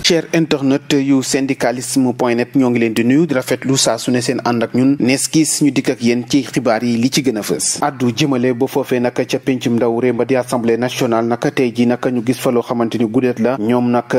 cher internet yu syndicalisme.net ñoo ngi leen di nuyu di rafetlu saa su ne seen ànd ak ñun neeskis ñu dikk ak yéen ci xibaar yi li ci gën a fës addu jëmale ba foofee nag ca pencum ndaw réew ma di assemblée nationale nag tey ji nag ñu gis fa loo xamante ni gudeet la ñoom nag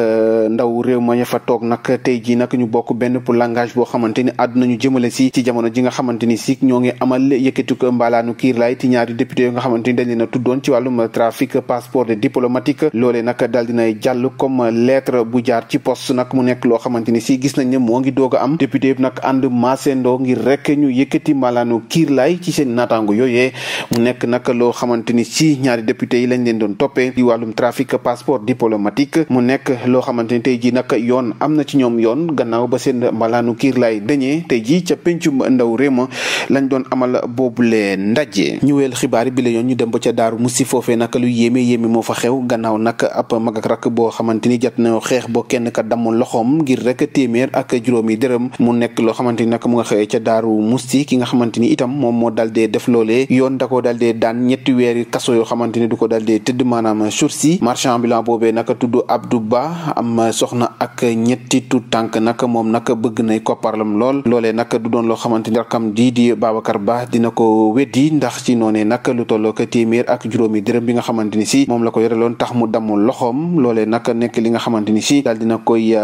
ndaw réew ma ña fa toog nag tey ji nag ñu bokk benn pour langage boo xamante ni àdduna ñu jëmale si ci jamono ji nga xamante ni si ñoo ngi amal yëkkati ko mbaalaanu kiirlaay ci ñaari député yoo nga xamante ni dañ leen a tuddoon ci wàllum trafic passeport diplomatique loolee nag daal dinay jàll comme lettre bu jaar ci poste nag mu nekk loo xamante ni si gis nañ ne moo ngi doog a am député yëpp nag ànd maasendoo ngir rek ñu yëkkati mbalaanu kiirlaay ci seen naataango yooyee mu nekk nag loo xamante ni si ñaari député yi lañ leen doon toppee di wàllum trafic passeport diplomatique mu nekk loo xamante ni tey ji nag yoon am na ci ñoom yoon gannaaw ba seen mbalaanu kiirlaay dañee tey ji ca pencum ndaw réew ma lañ doon amal boobule ndaje ñu weel xibaar bi la yoon ñu dem ba ca daaru musi foofee nag lu yéeme moo fa xew gannaaw nag ab mag ak rakk boo xamante ni jot na xeex boo kenn ka damm loxoom ngir rek téeméer ak juróomi dërëm mu nekk loo xamante ni nag mu nga xewee ca daaru musti ki nga xamante ni itam moom moo dal dee def loolee yoon da ko dal dee daan ñetti weeri kaso yoo xamante ni du ko dal dee tëdd maanaam sursis marchand ambulant boobee nag tudd Abdou Ba am soxna ak ñetti tuut tànk nag moom nag bëgg nay kopparlam lool loolee nag du doon loo xamante ni rakam di Babacar Ba dina ko weddi ndax ci noonee nag lu tolloo ko téeméer ak juróomi dërëm bi nga xamante ni si moom la ko yoreloon tax mu damm loxoom loolee nag nekk li nga xamante ni si daal dina koy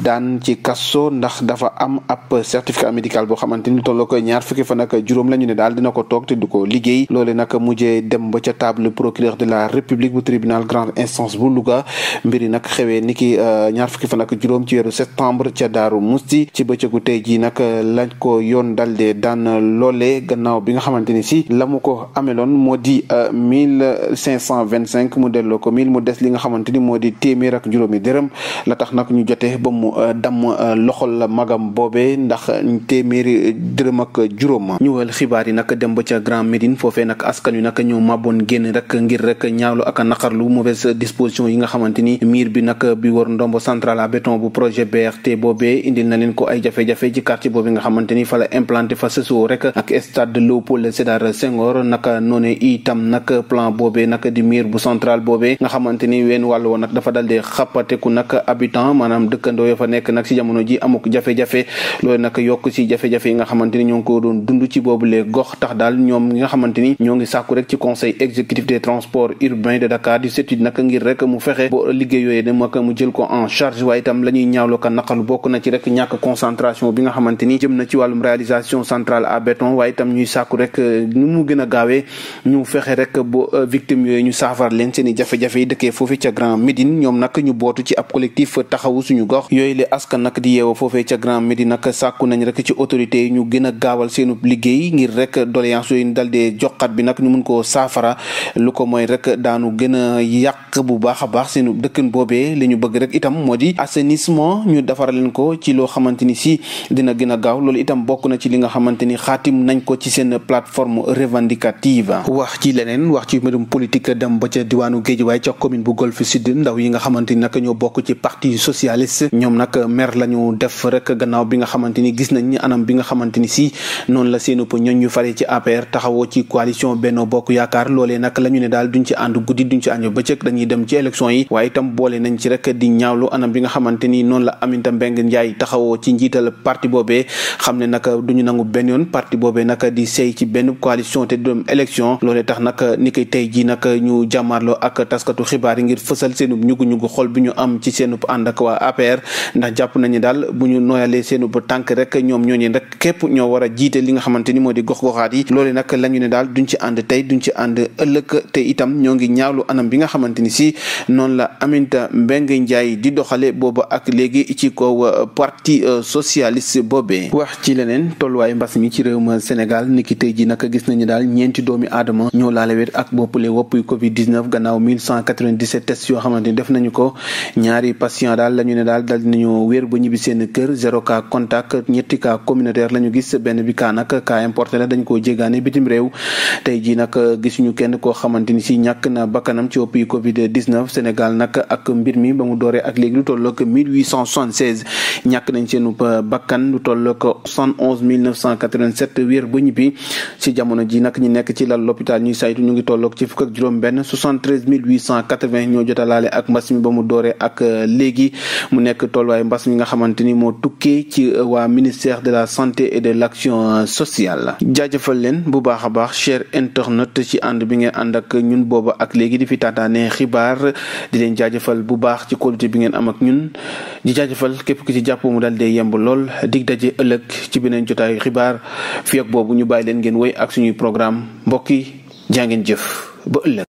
daan ci kaso ndax dafa am ab certificat médical boo xamante ni tolloo ko ñaar fukki fan ak juróom la ñu ne daal dina ko toog te du ko liggéey loolee nag mujjee dem ba ca table procureur de la république bu tribunal grande instance bu Louga mbiri nag xewee niki ñaar fukki fan ak juróom ci weeru septembre ca Daaru Musti ci bëccëgu tey ji nag lañ ko yoon dal dee daan loolee gannaaw bi nga xamante ni si la mu ko ameloon moo di 1525 mu delloo ko 1000 mu des li nga xamante ni moo di téeméer ak juróomi dërëm la tax nag ñu jotee ba mu damm loxol la magam boobee ndax téeméeri dërëm ak juróom ñu wal xibaar yi nag dem ba ca Grand Médine foofee nag askan wi nag ñoo màbboon génn rek ngir rek ñaawlu ak naqarlu mauvaise disposition yi nga xamante ni miir bi nag bi war ndombo central à béton bu projet BRT boobee indil na leen ko ay jafe-jafe ci quartier boobu nga xamante ni fa la implanté fa sësoo rek ak stade Léopold Sédar Senghor naka noone itam nag plan boobee nag di miir bu central boobee nga xamante ni wenn wàll woon nag dafa dal di xappateku nag habitant maanaam dëkkandoo yo fa nekk nag si jamono ji amuk jafe-jafe loolu nag yokk si jafe-jafe yi nga xamante ni ñoo ngi ko doon dund ci boobule gox tax daal ñoom ñi nga xamante ni ñoo ngi sàkku rek ci conseil exécutif des transports urbains de Dakar di setude nag ngir rek mu fexe bo liggéey yooyu ne mak mu jël ko en charge waaye itam la ñuy ñaawloo ko naqalu bokk na ci rek ñàkk concentration bi nga xamante ni jëm na ci wàllum réalisation centrale à béton waaye itam ñuy sàkku rek nu mu gën a gaawee ñu fexe rek bo victime yooyu ñu saafara leen seen i jafe-jafe yi dëkkee foofu ca Grand Médine ñoom nag ñu bootu ci ab collectif taxawu suñu gox yooyu le askan nag di yeewoo foofee ca Grand Médine nag sàkku nañ rek ci autorités yi ñu gën a gaawal seenu liggéey ngir rek doléance yooyu dal dee joxat bi nag ñu mun koo saafara lu ko mooy rek daanu gën a yàq bu baax a baax seenu dëkkan boobee li ñu bëgg rek itam moo di assainissement ñu defara leen ko ci loo xamante ni si dina gën a gaaw loolu itam bokk na ci li nga xamante ni xaatim nañ ko ci seen plateforme revendicative wax ci leneen wax ci mbirum politique dem ba ca diwaanu Guédiawaye ca commune bu Golf Sud ndaw yi nga xamante ni nag ñoo bokk ci parti socialiste ñoom nag mer la ñu def rek gannaaw bi nga xamante ni gis nañ ni anam bi nga xamante ni si noonu la seen ñoñ ñu faree ci APR taxawoo ci coalition Benno Bokk Yaakaar loolee nag la ñu ne daal duñ ci ànd guddi duñ ci ànd bëccëg dañuy dem ci élection yi waaye itam boole nañ ci rek di ñaawlu anam bi nga xamante ni noonu la Aminata Mbengue Ndiaye taxawoo ci njiital parti boobee xam ne nag duñu nangu benn yoon parti boobee nag di sey ci benn coalition te du dem élection loolee tax nag ni koy tey ji nag ñu jàmmaarloo ak taskatu xibaar yi ngir fësal seenub ñugu-ñugu xol bi ñu am ci seenub ànd ak waa APR ndax jàpp nañu daal bu ñu nooyalee seenub tànk rek ñoom ñooñu rek képp ñoo war a jiite li nga xamante ni moo di gox-goxaat yi loolee nag la ñu ne daal duñ ci ànd tey duñ ci ànd ëllëg te itam ñoo ngi ñaawlu anam bi nga xamante ni si noonu la Aminata Mbengue Ndiaye di doxale booba ak léegi ci kaw parti socialiste boobee wax ci leneen tolluwaay mbas mi ci réewum Sénégal niki tey ji nag gis nañu daal ñeenti doomi aadama ñoo laale wér ak boppale woppuy Covid-19 gannaaw 1197 tests yoo xamante ni def nañu ko ñaari patient daal la ñu ne daal dal dinañu wér ba ñibbi seen kër 0 cas contact ñetti cas communautaire la ñu gis benn bi cas nag cas importé la dañ koo jéggaane bitim réew tey ji nag gisuñu kenn koo xamante ni si ñàkk na bakkanam ci woppuy Covid-19 Sénégal nag ak mbir mi ba mu dooree ak léegi lu tollook 1876 ñàkk nañ seenu bakkan lu tollook 71 987 wér ba ñibbi ci jamono ji nag ñi nekk ci lal l'hôpital ñuy saytu ñu ngi tollook ci fukk ak juróom benn 73 880 ñoo jot a laale ak mbas mi ba mu dooree ak léegi mu nekk tolluwaay mbas mi nga xamante ni moo tukkee ci waa ministère de la santé et de l'action sociale. jaajëfal leen bu baax a baax cher internet ci ànd bi ngeen ànd ak ñun booba ak léegi di fi taataane xibaar di leen jaajëfal bu baax ci qualité bi ngeen am ak ñun di jaajëfal képp ki ci jàpp mu daal dee yemb lool dig daje ëllëg ci beneen jotaayu xibaar fii ak boobu ñu bàyyi leen ngeen woy ak suñuy programme mbokk yi jaa ngeen jëf ba ëllëg.